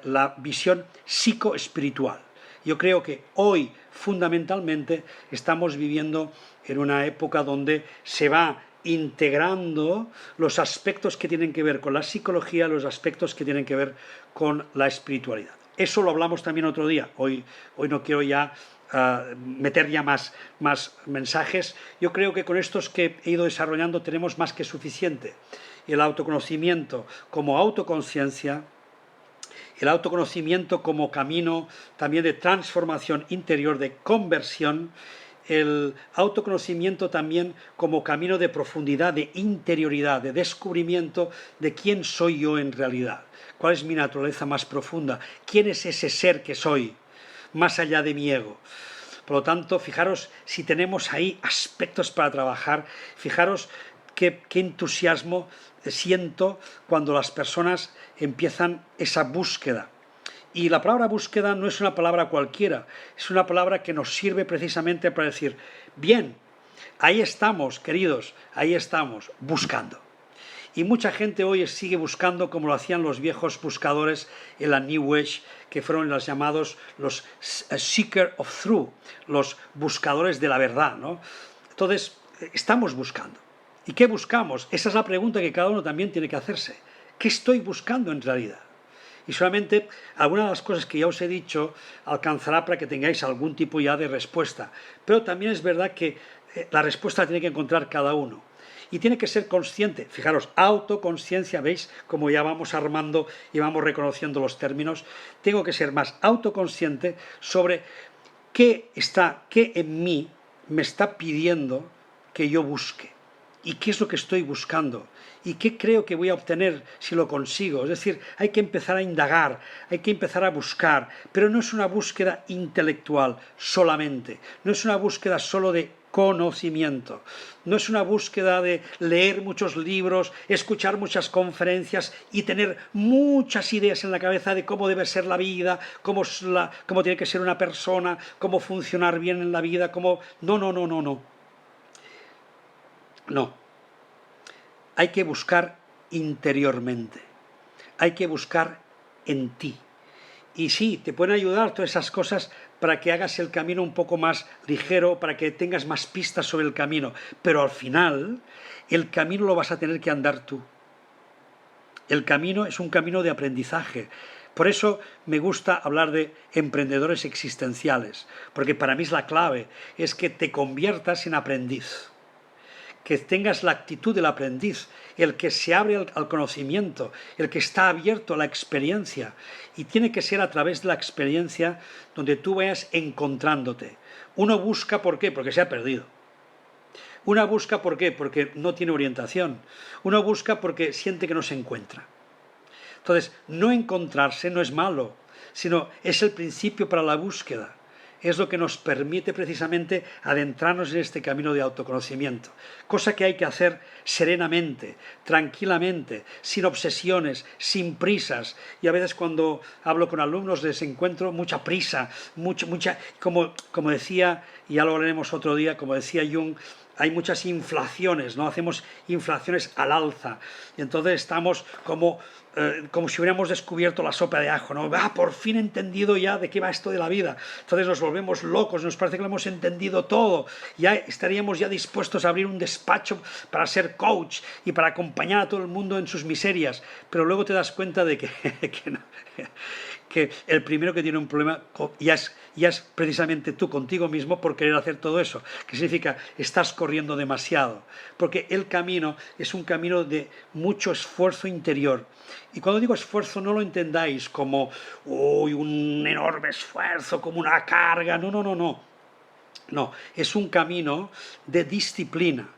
la visión psicoespiritual. Yo creo que hoy, fundamentalmente, estamos viviendo en una época donde se va integrando los aspectos que tienen que ver con la psicología, los aspectos que tienen que ver con la espiritualidad. Eso lo hablamos también otro día. Hoy no quiero ya meter ya más mensajes. Yo creo que con estos que he ido desarrollando tenemos más que suficiente. El autoconocimiento como autoconciencia, el autoconocimiento como camino también de transformación interior, de conversión, el autoconocimiento también como camino de profundidad, de interioridad, de descubrimiento de quién soy yo en realidad, cuál es mi naturaleza más profunda, quién es ese ser que soy, más allá de mi ego. Por lo tanto, fijaros si tenemos ahí aspectos para trabajar, fijaros qué entusiasmo siento cuando las personas empiezan esa búsqueda. Y la palabra búsqueda no es una palabra cualquiera, es una palabra que nos sirve precisamente para decir, bien, ahí estamos, queridos, ahí estamos, buscando. Y mucha gente hoy sigue buscando como lo hacían los viejos buscadores en la New Age, que fueron los llamados los Seeker of Truth, los buscadores de la verdad, ¿no? Entonces, estamos buscando. ¿Y qué buscamos? Esa es la pregunta que cada uno también tiene que hacerse. ¿Qué estoy buscando en realidad? Y solamente algunas de las cosas que ya os he dicho alcanzará para que tengáis algún tipo ya de respuesta. Pero también es verdad que la respuesta la tiene que encontrar cada uno. Y tiene que ser consciente. Fijaros, autoconsciencia, ¿veis? Como ya vamos armando y vamos reconociendo los términos. Tengo que ser más autoconsciente sobre qué en mí me está pidiendo que yo busque. ¿Y qué es lo que estoy buscando? ¿Y qué creo que voy a obtener si lo consigo? Es decir, hay que empezar a indagar, hay que empezar a buscar, pero no es una búsqueda intelectual solamente, no es una búsqueda solo de conocimiento, no es una búsqueda de leer muchos libros, escuchar muchas conferencias y tener muchas ideas en la cabeza de cómo debe ser la vida, cómo tiene que ser una persona, cómo funcionar bien en la vida, cómo... No, hay que buscar interiormente, hay que buscar en ti. Y sí, te pueden ayudar todas esas cosas para que hagas el camino un poco más ligero, para que tengas más pistas sobre el camino, pero al final el camino lo vas a tener que andar tú. El camino es un camino de aprendizaje. Por eso me gusta hablar de emprendedores existenciales, porque para mí es la clave, es que te conviertas en aprendiz, que tengas la actitud del aprendiz, el que se abre al conocimiento, el que está abierto a la experiencia. Y tiene que ser a través de la experiencia donde tú vayas encontrándote. Uno busca, ¿por qué? Porque se ha perdido. Uno busca, ¿por qué? Porque no tiene orientación. Uno busca porque siente que no se encuentra. Entonces, no encontrarse no es malo, sino es el principio para la búsqueda. es lo que nos permite precisamente adentrarnos en este camino de autoconocimiento. Cosa que hay que hacer serenamente, tranquilamente, sin obsesiones, sin prisas. Y a veces cuando hablo con alumnos les encuentro mucha prisa, mucha, como decía, y ya lo hablaremos otro día, como decía Jung, hay muchas inflaciones, ¿no? Hacemos inflaciones al alza. Y entonces estamos como si hubiéramos descubierto la sopa de ajo, ¿no? Por fin he entendido ya de qué va esto de la vida. Entonces nos volvemos locos, nos parece que lo hemos entendido todo. Ya estaríamos ya dispuestos a abrir un despacho para ser coach y para acompañar a todo el mundo en sus miserias. Pero luego te das cuenta de que, que el primero que tiene un problema ya es precisamente tú contigo mismo por querer hacer todo eso. ¿Qué significa? Estás corriendo demasiado. Porque el camino es un camino de mucho esfuerzo interior. Y cuando digo esfuerzo no lo entendáis como un enorme esfuerzo, como una carga. No, no, no, no. No, es un camino de disciplina.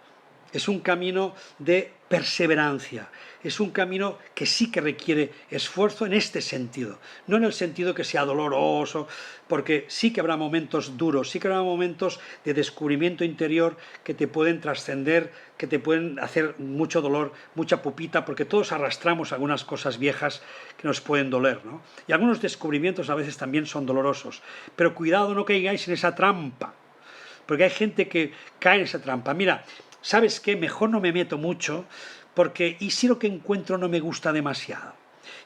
Es un camino de perseverancia, es un camino que sí que requiere esfuerzo en este sentido, no en el sentido que sea doloroso, porque sí que habrá momentos duros, sí que habrá momentos de descubrimiento interior que te pueden trascender, que te pueden hacer mucho dolor, mucha pupita, porque todos arrastramos algunas cosas viejas que nos pueden doler, ¿no? Y algunos descubrimientos a veces también son dolorosos, pero cuidado, no caigáis en esa trampa, porque hay gente que cae en esa trampa. Mira, ¿sabes qué? Mejor no me meto mucho, porque ¿y si lo que encuentro no me gusta demasiado?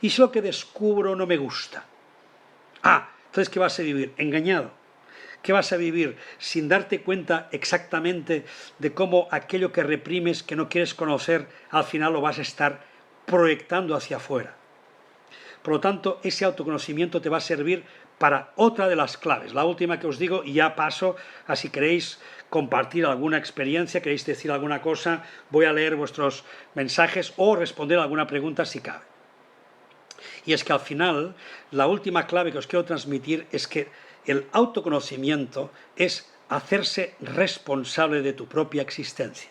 ¿Y si lo que descubro no me gusta? Entonces ¿qué vas a vivir? Engañado. ¿Qué vas a vivir sin darte cuenta exactamente de cómo aquello que reprimes, que no quieres conocer, al final lo vas a estar proyectando hacia afuera? Por lo tanto, ese autoconocimiento te va a servir para otra de las claves, la última que os digo, y ya paso a si queréis compartir alguna experiencia, queréis decir alguna cosa, voy a leer vuestros mensajes o responder a alguna pregunta si cabe. Y es que al final, la última clave que os quiero transmitir es que el autoconocimiento es hacerse responsable de tu propia existencia.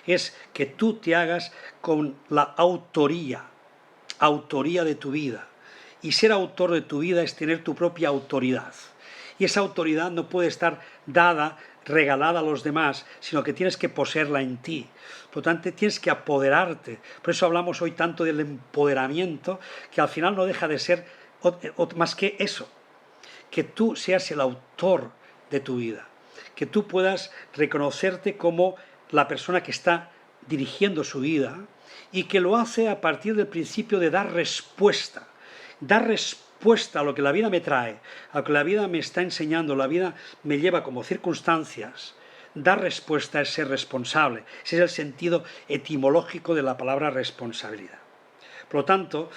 Es que tú te hagas con la autoría de tu vida. Y ser autor de tu vida es tener tu propia autoridad. Y esa autoridad no puede estar dada, regalada a los demás, sino que tienes que poseerla en ti. Por lo tanto, tienes que apoderarte. Por eso hablamos hoy tanto del empoderamiento, que al final no deja de ser más que eso, que tú seas el autor de tu vida, que tú puedas reconocerte como la persona que está dirigiendo su vida y que lo hace a partir del principio de dar respuesta a lo que la vida me trae, a lo que la vida me está enseñando, la vida me lleva como circunstancias. Dar respuesta es ser responsable. Ese es el sentido etimológico de la palabra responsabilidad. Por lo tanto,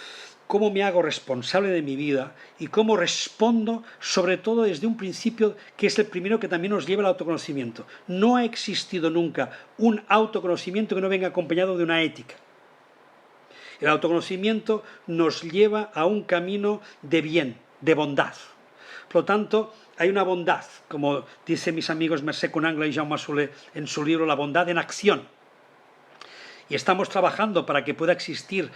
¿cómo me hago responsable de mi vida y cómo respondo, sobre todo desde un principio que es el primero que también nos lleva al autoconocimiento? No ha existido nunca un autoconocimiento que no venga acompañado de una ética. El autoconocimiento nos lleva a un camino de bien, de bondad. Por lo tanto, hay una bondad, como dicen mis amigos Mercè Conangla y Jaume Soler en su libro La bondad en acción. Y estamos trabajando para que pueda existir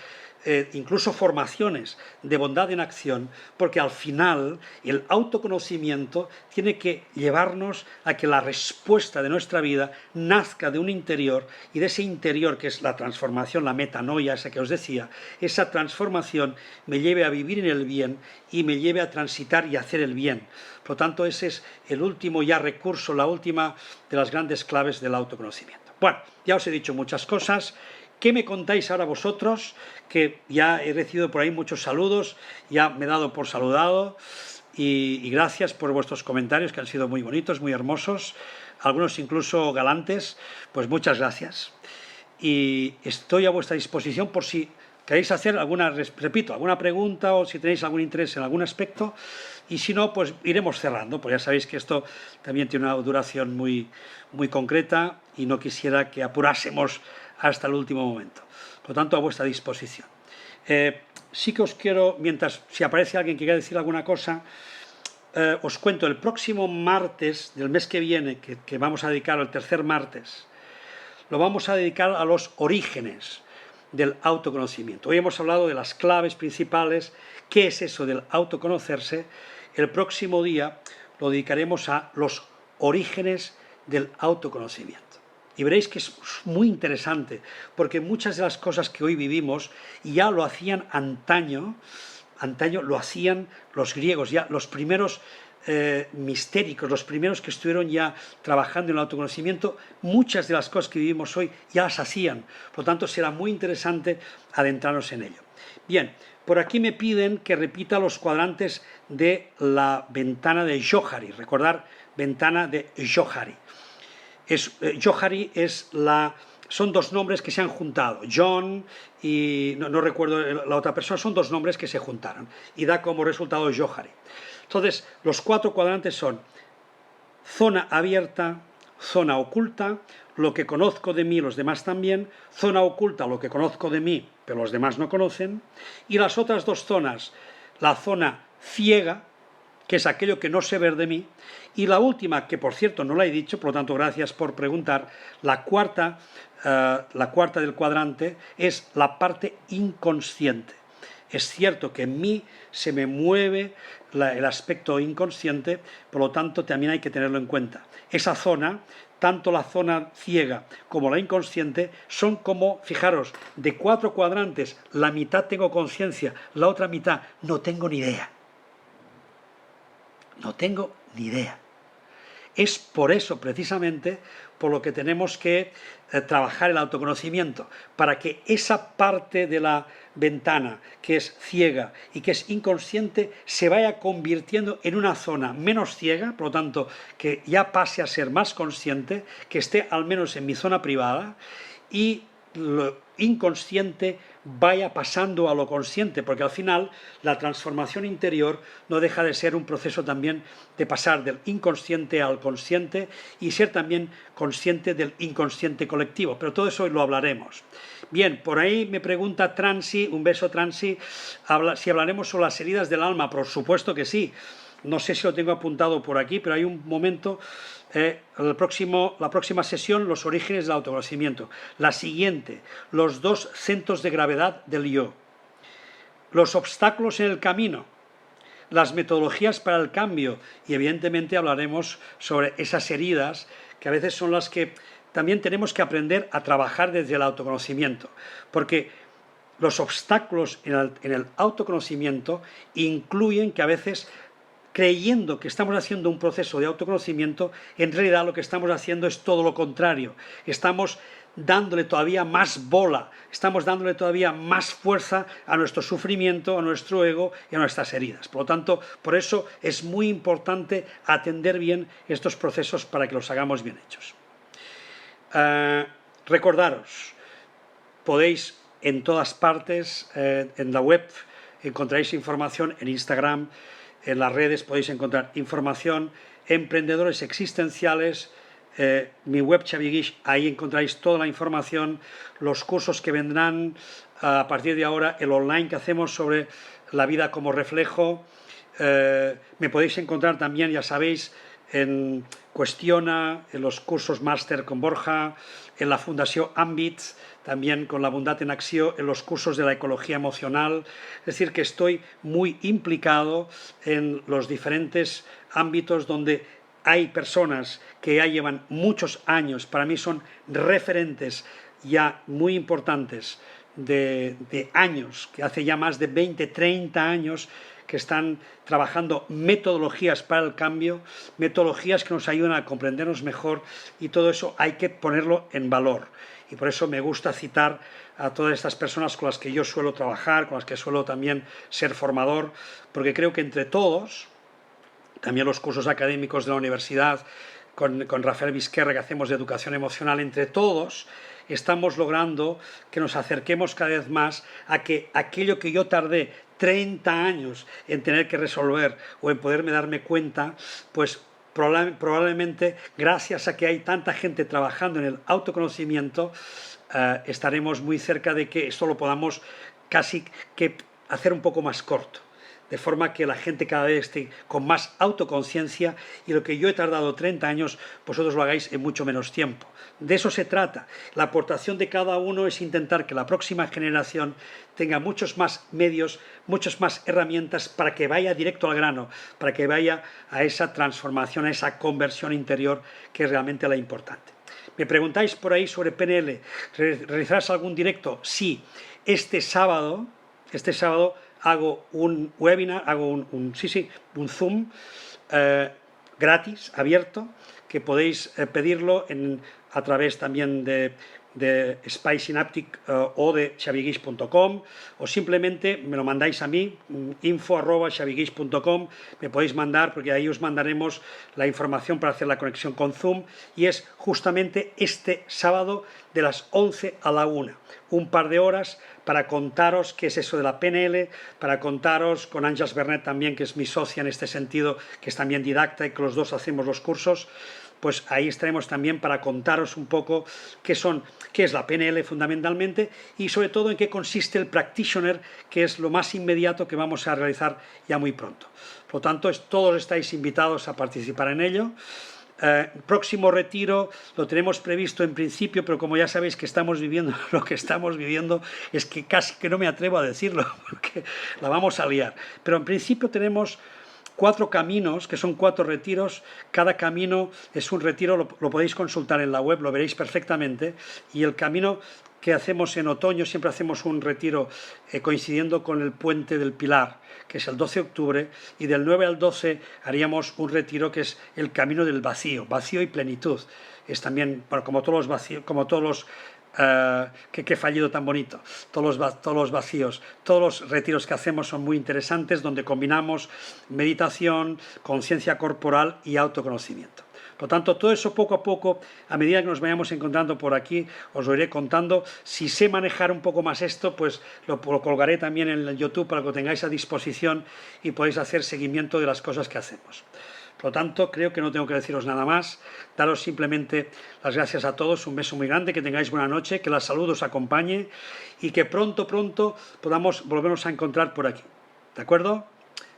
incluso formaciones de bondad en acción, porque al final el autoconocimiento tiene que llevarnos a que la respuesta de nuestra vida nazca de un interior, y de ese interior que es la transformación, la metanoia, esa que os decía, esa transformación me lleve a vivir en el bien y me lleve a transitar y hacer el bien. Por lo tanto, ese es el último ya recurso, la última de las grandes claves del autoconocimiento. Bueno, ya os he dicho muchas cosas. ¿Qué me contáis ahora vosotros? Que ya he recibido por ahí muchos saludos, ya me he dado por saludado y gracias por vuestros comentarios que han sido muy bonitos, muy hermosos, algunos incluso galantes, pues muchas gracias. Y estoy a vuestra disposición por si queréis hacer alguna, repito, alguna pregunta o si tenéis algún interés en algún aspecto, y si no, pues iremos cerrando, pues ya sabéis que esto también tiene una duración muy, muy concreta y no quisiera que apurásemos hasta el último momento. Por lo tanto, a vuestra disposición. Sí que os quiero, si aparece alguien que quiera decir alguna cosa, os cuento, el próximo martes del mes que viene, que vamos a dedicar al tercer martes, lo vamos a dedicar a los orígenes del autoconocimiento. Hoy hemos hablado de las claves principales, qué es eso del autoconocerse. El próximo día lo dedicaremos a los orígenes del autoconocimiento. Y veréis que es muy interesante, porque muchas de las cosas que hoy vivimos ya lo hacían antaño lo hacían los griegos, ya los primeros mistéricos, los primeros que estuvieron ya trabajando en el autoconocimiento, muchas de las cosas que vivimos hoy ya las hacían. Por lo tanto, será muy interesante adentrarnos en ello. Bien, por aquí me piden que repita los cuadrantes de la ventana de Johari. Recordar, ventana de Johari. Johari son dos nombres que se han juntado, John y no recuerdo la otra persona, son dos nombres que se juntaron y da como resultado Johari. Entonces, los 4 cuadrantes son zona abierta, zona oculta, lo que conozco de mí, los demás también, zona oculta, lo que conozco de mí, pero los demás no conocen, y las otras 2 zonas, la zona ciega, que es aquello que no sé ver de mí, y la última, que por cierto no la he dicho, por lo tanto gracias por preguntar, la cuarta del cuadrante es la parte inconsciente. Es cierto que en mí se me mueve el aspecto inconsciente, por lo tanto también hay que tenerlo en cuenta. Esa zona, tanto la zona ciega como la inconsciente, son como, fijaros, de 4 cuadrantes, la mitad tengo conciencia, la otra mitad no tengo ni idea. No tengo ni idea. Es por eso, precisamente, por lo que tenemos que trabajar el autoconocimiento, para que esa parte de la ventana que es ciega y que es inconsciente se vaya convirtiendo en una zona menos ciega, por lo tanto, que ya pase a ser más consciente, que esté al menos en mi zona privada, y lo inconsciente vaya pasando a lo consciente, porque al final la transformación interior no deja de ser un proceso también de pasar del inconsciente al consciente y ser también consciente del inconsciente colectivo, pero todo eso hoy lo hablaremos. Bien, por ahí me pregunta Transi, un beso Transi, si hablaremos sobre las heridas del alma. Por supuesto que sí. No sé si lo tengo apuntado por aquí, pero hay un momento, la próxima sesión, los orígenes del autoconocimiento. La siguiente, los 2 centros de gravedad del yo. Los obstáculos en el camino, las metodologías para el cambio y evidentemente hablaremos sobre esas heridas que a veces son las que también tenemos que aprender a trabajar desde el autoconocimiento, porque los obstáculos en el autoconocimiento incluyen que a veces, creyendo que estamos haciendo un proceso de autoconocimiento, en realidad lo que estamos haciendo es todo lo contrario. Estamos dándole todavía más bola, estamos dándole todavía más fuerza a nuestro sufrimiento, a nuestro ego y a nuestras heridas. Por lo tanto, por eso es muy importante atender bien estos procesos para que los hagamos bien hechos. Recordaros, podéis en todas partes, en la web encontráis información, en Instagram, en las redes podéis encontrar información, emprendedores existenciales, mi web Xavier Guix, ahí encontráis toda la información, los cursos que vendrán a partir de ahora, el online que hacemos sobre la vida como reflejo. Me podéis encontrar también, ya sabéis, en Cuestiona, en los cursos máster con Borja, en la Fundació Àmbit, también con la Bondat en Acció, en los cursos de la ecología emocional. Es decir, que estoy muy implicado en los diferentes ámbitos donde hay personas que ya llevan muchos años, para mí son referentes ya muy importantes de años, que hace ya más de 20, 30 años que están trabajando metodologías para el cambio, metodologías que nos ayudan a comprendernos mejor, y todo eso hay que ponerlo en valor. Y por eso me gusta citar a todas estas personas con las que yo suelo trabajar, con las que suelo también ser formador, porque creo que entre todos, también los cursos académicos de la universidad, con Rafael Vizquerra, que hacemos de educación emocional, entre todos estamos logrando que nos acerquemos cada vez más a que aquello que yo tardé 30 años en tener que resolver o en poderme darme cuenta, pues probablemente gracias a que hay tanta gente trabajando en el autoconocimiento, estaremos muy cerca de que esto lo podamos casi que hacer un poco más corto. de forma que la gente cada vez esté con más autoconciencia y lo que yo he tardado 30 años, vosotros lo hagáis en mucho menos tiempo. De eso se trata. La aportación de cada uno es intentar que la próxima generación tenga muchos más medios, muchas más herramientas para que vaya directo al grano, para que vaya a esa transformación, a esa conversión interior que es realmente la importante. Me preguntáis por ahí sobre PNL, ¿realizarás algún directo? Sí, este sábado hago un webinar, hago un Zoom gratis, abierto, que podéis pedirlo a través también de Spy Synaptic o de xaviguix.com, o simplemente me lo mandáis a mí, info@xaviguix.com, me podéis mandar, porque ahí os mandaremos la información para hacer la conexión con Zoom, y es justamente este sábado de las 11 a la 1, un par de horas para contaros qué es eso de la PNL, para contaros con Àngels Bernet también, que es mi socia en este sentido, que es también didacta y que los dos hacemos los cursos. Pues ahí estaremos también para contaros un poco qué es la PNL fundamentalmente y sobre todo en qué consiste el practitioner, que es lo más inmediato que vamos a realizar ya muy pronto. Por lo tanto, todos estáis invitados a participar en ello. Próximo retiro lo tenemos previsto en principio, pero como ya sabéis que estamos viviendo lo que estamos viviendo, es que casi que no me atrevo a decirlo, porque la vamos a liar. Pero en principio tenemos 4 caminos, que son 4 retiros. Cada camino es un retiro, lo podéis consultar en la web, lo veréis perfectamente. Y el camino que hacemos en otoño, siempre hacemos un retiro coincidiendo con el Puente del Pilar, que es el 12 de octubre, y del 9 al 12 haríamos un retiro que es el camino del vacío, vacío y plenitud. Es también, bueno, como todos los vacíos, como todos los que fallido tan bonito, todos los vacíos, todos los retiros que hacemos son muy interesantes, donde combinamos meditación, conciencia corporal y autoconocimiento. Por lo tanto, todo eso poco a poco, a medida que nos vayamos encontrando por aquí, os lo iré contando. Si sé manejar un poco más esto, pues lo colgaré también en el YouTube para que lo tengáis a disposición y podáis hacer seguimiento de las cosas que hacemos. Por lo tanto, creo que no tengo que deciros nada más. Daros simplemente las gracias a todos, un beso muy grande, que tengáis buena noche, que la salud os acompañe y que pronto podamos volvernos a encontrar por aquí. ¿De acuerdo?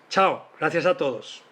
Chao, gracias a todos.